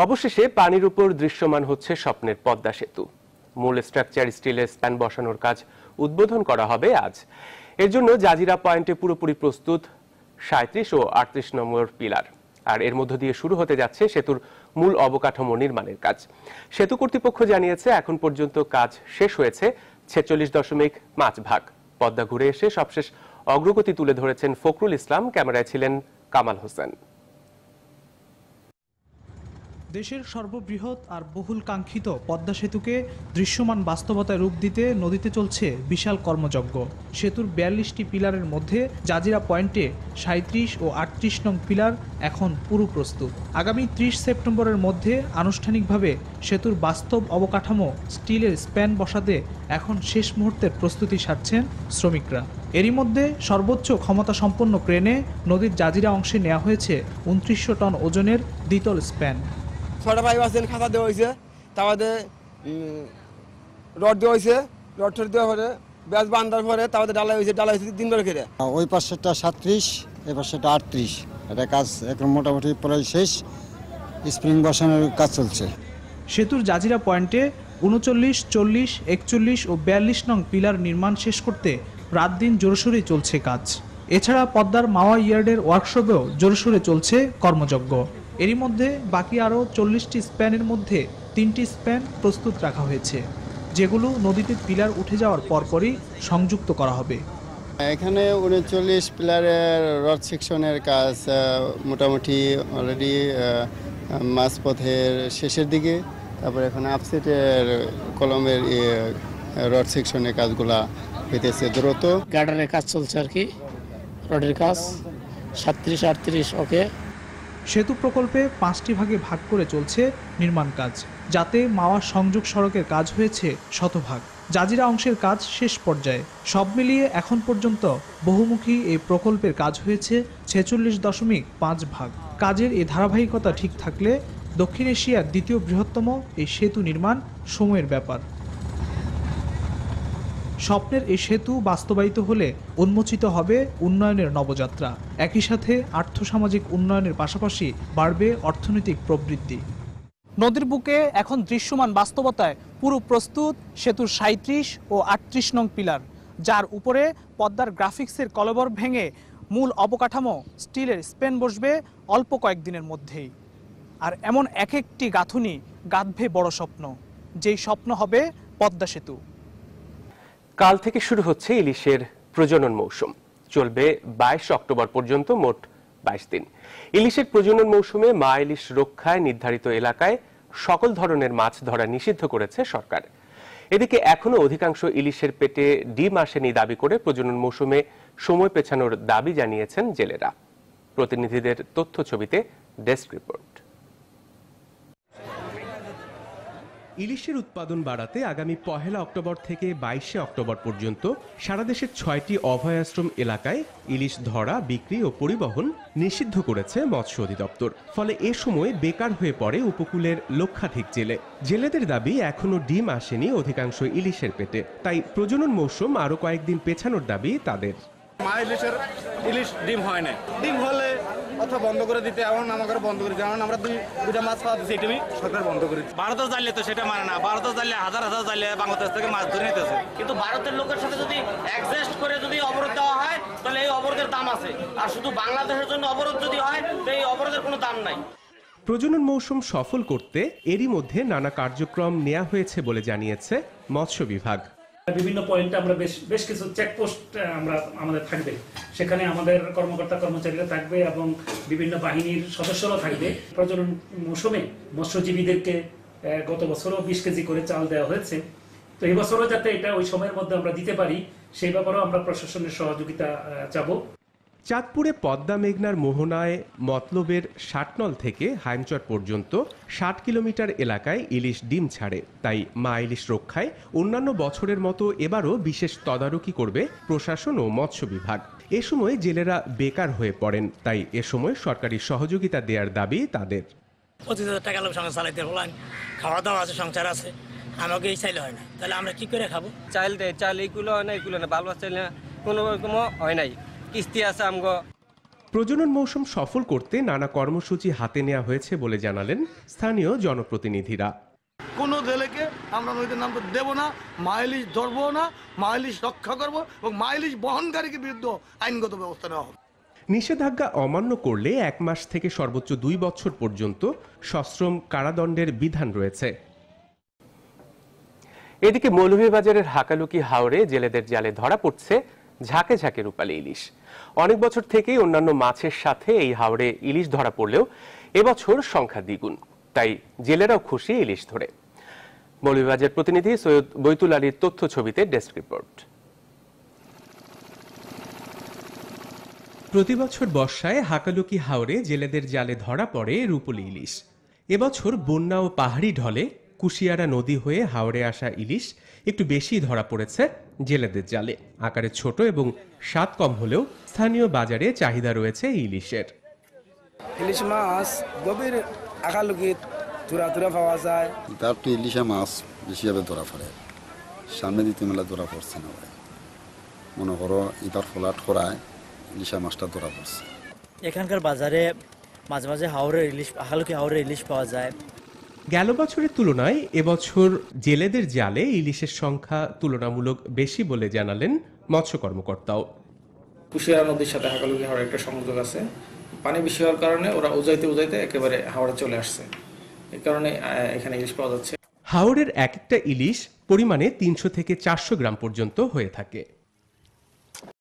অবশেষে পানির উপর দৃশ্যমান হচ্ছে স্বপ্নের পদ্মা সেতু। মূল স্ট্রাকচার স্টিলের স্প্যান বসানোর কাজ উদ্বোধন করা হবে আজ। এর জন্য জাজিরা পয়েন্টে পুরোপুরি প্রস্তুত ৩৭ ও ৩৮ নম্বর পিলার। আর এর মধ্য দিয়ে শুরু হতে যাচ্ছে সেতুর মূল অবকাঠামো নির্মাণের কাজ। সেতু কর্তৃপক্ষ জানিয়েছে এখন পর্যন্ত কাজ শেষ হয়েছে ৪৬.৫ ভাগ। পদ্মা ঘুরে এসে সবশেষ অগ্রগতি তুলে ধরেছেন ফখরুল ইসলাম, ক্যামেরায় ছিলেন কামাল হোসেন। দেশের সর্ববৃহৎ আর বহুল কাঙ্ক্ষিত পদ্মা সেতুকে দৃশ্যমান বাস্তবতায় রূপ দিতে নদীতে চলছে বিশাল কর্মযজ্ঞ। সেতুর ৪২টি পিলারের মধ্যে জাজিরা পয়েন্টে ৩৭ ও ৩৮ নং পিলার এখন পুরো প্রস্তুত। আগামী ৩০ সেপ্টেম্বরের মধ্যে আনুষ্ঠানিকভাবে সেতুর বাস্তব অবকাঠামো স্টিলের স্প্যান বসাতে এখন শেষ মুহূর্তের প্রস্তুতি সারছেন শ্রমিকরা। এরই মধ্যে সর্বোচ্চ ক্ষমতা সম্পন্ন ক্রেনে নদীর জাজিরা অংশে নেওয়া হয়েছে ২৯০০ টন ওজনের দ্বিতল স্প্যান। ৬টা পাইপ আছে, খাতা দেওয়া হয়েছে, তারপরে রড দেওয়া হয়েছে, রড দেওয়ার পরে ব্যাস বান্ধার পরে তারপরে ডালা হয়েছে ৩ বার করে। ওই পাশেটা ৩৭, এই পাশেটা ৩৮। এটা কাজ এখন মোটামুটি প্রায় শেষ, স্প্রিং বসানোর কাজ চলছে। সেতুর জাজিরা পয়েন্টে ৩৯, ৪০, ৪১ ও ৪২ নং পিলার নির্মাণ শেষ করতে রাত দিন জোরসোরে চলছে কাজ। এছাড়া পদ্মার মাওয়া ইয়ার্ডের ওয়ার্কশপেও জোরসোরে চলছে কর্মযজ্ঞ। এরই মধ্যে বাকি আরও ৪০টি স্প্যানের মধ্যে ৩টি স্প্যান প্রস্তুত রাখা হয়েছে, যেগুলো নদীতে পিলার উঠে যাওয়ার পরপরই সংযুক্ত করা হবে। এখানে ৩৯ পিলারের রড সেকশনের কাজ মোটামুটি অলরেডি মাঝপথের শেষের দিকে। তারপরে এখন আপসেটের কলমের রড সেকশনের কাজগুলা হইতেছে দ্রুত। গার্ডারের কাজ চলছে আর কি, রডের কাজ ৩৭, ৩৮ ওকে। সেতু প্রকল্পে ৫টি ভাগে ভাগ করে চলছে নির্মাণ কাজ, যাতে মাওয়া সংযোগ সড়কের কাজ হয়েছে শতভাগ। জাজিরা অংশের কাজ শেষ পর্যায়ে। সব মিলিয়ে এখন পর্যন্ত বহুমুখী এই প্রকল্পের কাজ হয়েছে ৪৬.৫ ভাগ। কাজের এই ধারাবাহিকতা ঠিক থাকলে দক্ষিণ এশিয়ার দ্বিতীয় বৃহত্তম এই সেতু নির্মাণ সময়ের ব্যাপার। স্বপ্নের এই সেতু বাস্তবায়িত হলে উন্মোচিত হবে উন্নয়নের নবযাত্রা। একই সাথে আর্থসামাজিক উন্নয়নের পাশাপাশি বাড়বে অর্থনৈতিক প্রবৃদ্ধি। নদীর বুকে এখন দৃশ্যমান বাস্তবতায় পুরো প্রস্তুত সেতুর ৩৭ ও ৩৮ নং পিলার, যার উপরে পদ্মার গ্রাফিক্সের কলবর ভেঙে মূল অবকাঠামো স্টিলের স্প্যান বসবে অল্প কয়েকদিনের মধ্যেই। আর এমন এক একটি গাঁথুনি গাঁথবে বড় স্বপ্ন, যেই স্বপ্ন হবে পদ্মা সেতু। কাল থেকে শুরু হচ্ছে ইলিশের প্রজনন মৌসুম। চলবে ২২ অক্টোবর পর্যন্ত, মোট ২২ দিন। ইলিশের প্রজনন মৌসুমে মা ইলিশ রক্ষায় নির্ধারিত এলাকায় সকল ধরনের মাছ ধরা নিষিদ্ধ করেছে সরকার। এদিকে এখনো অধিকাংশ ইলিশের পেটে ডিম আসেনি দাবি করে প্রজনন মৌসুমে সময় পেছানোর দাবি জানিয়েছেন জেলেরা। প্রতিনিধিদের তথ্য ছবিতে ডেস্ক রিপোর্ট। ইলিশের উৎপাদন বাড়াতে আগামী ১ অক্টোবর থেকে ২২ অক্টোবর পর্যন্ত সারা দেশের ৬টি অভয়াশ্রম এলাকায় ইলিশ ধরা, বিক্রি ও পরিবহন নিষিদ্ধ করেছে মৎস্য অধিদপ্তর। ফলে এ সময় বেকার হয়ে পড়ে উপকূলের লক্ষাধিক জেলে। জেলেদের দাবি এখনো ডিম আসেনি অধিকাংশ ইলিশের পেটে, তাই প্রজনন মৌসুম আরো কয়েকদিন পেছানোর দাবি তাদের। ইলিশ ডিম হয় না, ডিম হলে অথবা বন্ধ করে দিতে, এমন আমাকে বন্ধ করে দিতে। আমরা দুইটা মাছ পাওয়া দিচ্ছি, এটা সরকার বন্ধ করে দিচ্ছে। ভারতের জালে তো সেটা মানে না, ভারতের জালে হাজার হাজার জালে বাংলাদেশ থেকে মাছ ধরে নিতেছে, কিন্তু ভারতের লোকের সাথে যদি অ্যাডজাস্ট করে যদি অবরোধ দেওয়া হয় তাহলে এই অবরোধের দাম আছে, আর শুধু বাংলাদেশের জন্য অবরোধ যদি হয় তো এই অবরোধের কোনো দাম নাই। প্রজনন মৌসুম সফল করতে এরই মধ্যে নানা কার্যক্রম নেওয়া হয়েছে বলে জানিয়েছে মৎস্য বিভাগ। বিভিন্ন পয়েন্টে আমরা বেশ কিছু চেকপোস্ট আমাদের থাকবে, সেখানে আমাদের কর্মকর্তা কর্মচারীরা থাকবে এবং বিভিন্ন বাহিনীর সদস্যরা থাকবে। প্রজনন মৌসুমে মৎস্যজীবীদেরকে গত বছরও ২০ কেজি করে চাল দেওয়া হয়েছে, তো এই বছরও যাতে এটা ওই সময়ের মধ্যে আমরা দিতে পারি সেই ব্যাপারেও আমরা প্রশাসনের সহযোগিতা চাবো। চাঁদপুরে পদ্মা মেঘনার মোহনায় মতলবের ষাটনল থেকে হাইমচর পর্যন্ত ৬০ কিলোমিটার এলাকায় ইলিশ ডিম ছাড়ে। তাই মা ইলিশ রক্ষায় অন্যান্য বছরের মতো এবারও বিশেষ তদারকি করবে প্রশাসন ও মৎস্য বিভাগ। এ সময় জেলেরা বেকার হয়ে পড়েন, তাই এ সময় সরকারি সহযোগিতা দেওয়ার দাবি তাদের। ২৫,০০০ টাকা লোক সংসার চালাইতে হলেন, খাওয়া দাওয়া আছে, সংসার আছে, আমাকে এই চাইলে হয় না, তাহলে আমরা কি করে খাবো? চাইল দেয়, চাইল এইগুলো হয় না, এইগুলো না, বাল বাচ্চা কোনো রকম হয় নাই, কিস্তি আছে আমগো। প্রজনন মৌসুম সফল করতে নানা কর্মসূচি হাতে নেওয়া হয়েছে বলে জানালেন স্থানীয় জনপ্রতিনিধিরা। কোনো জেলেকে আমরা নদীতে নামতে দেবো না, মাইলিশ ধরবো না, মাইলিশ রক্ষা করবো এবং মাইলিশ বহনকারীকে বিরুদ্ধে আইনগত ব্যবস্থা নেওয়া হবে। নিষেধাজ্ঞা অমান্য করলে 1 মাস থেকে সর্বোচ্চ 2 বছর পর্যন্ত সশ্রম কারাদণ্ডের বিধান রয়েছে। এদিকে মৌলভীবাজারের হাকালুকি হাওরে জেলেদের জালে ধরা পড়ছে ঝাঁকে ঝাঁকে রূপালী ইলিশ। অনেক বছর থেকেই অন্যান্য মাছের সাথে এই হাওরে ইলিশ ধরা পড়লেও এবছর সংখ্যা দ্বিগুণ, তাই জেলেরাও খুশি ইলিশ ধরে। মৌলভীবাজার প্রতিনিধি সৈয়দ বৈতুল আলীর তথ্য ছবিতে ডেস্ক রিপোর্ট। প্রতিবছর বর্ষায় হাকালুকি হাওরে জেলেদের জালে ধরা পড়ে রূপালী ইলিশ। এবছর বন্যা ও পাহাড়ি ঢলে কুশিয়ারা নদী হয়ে হাওরে আসা ইলিশ একটু বেশি ধরা পড়েছে জেলেদের জালে। আকারে ছোট এবং স্বাদ কম হলেও স্থানীয় বাজারে চাহিদা রয়েছে এই ইলিশের। ইলিশ মাছ গভীর আকালুকি তুরা তুরা পাওয়া যায়। তার তো ইলিশা মাছ বেশিভাবে ধরা পড়ে, সামনে দিতে মেলা ধরা পড়ছে না ভাই। মনে করো এবার ফলাট করায় ইলিশা মাছটা ধরা পড়ছে। এখানকার বাজারে মাঝে মাঝে হাওরের ইলিশ, হালকি হাওরের ইলিশ পাওয়া যায়। গেল বছরের তুলনায় এবছর জেলেদের জালে ইলিশের সংখ্যা তুলনামূলক বেশি বলে জানালেন মৎস্য কর্মকর্তাও। কুশিয়ারা নদীর সাথে হাকালুকি হাওড়ের একটা সংযোগ আছে, পানি বেশি হওয়ার কারণে ওরা উজাইতে একেবারে হাওড়ে চলে আসছে, এই কারণে এখানে ইলিশ পাওয়া যাচ্ছে। হাওরের এক একটা ইলিশ পরিমাণে 300 থেকে 400 গ্রাম পর্যন্ত হয়ে থাকে।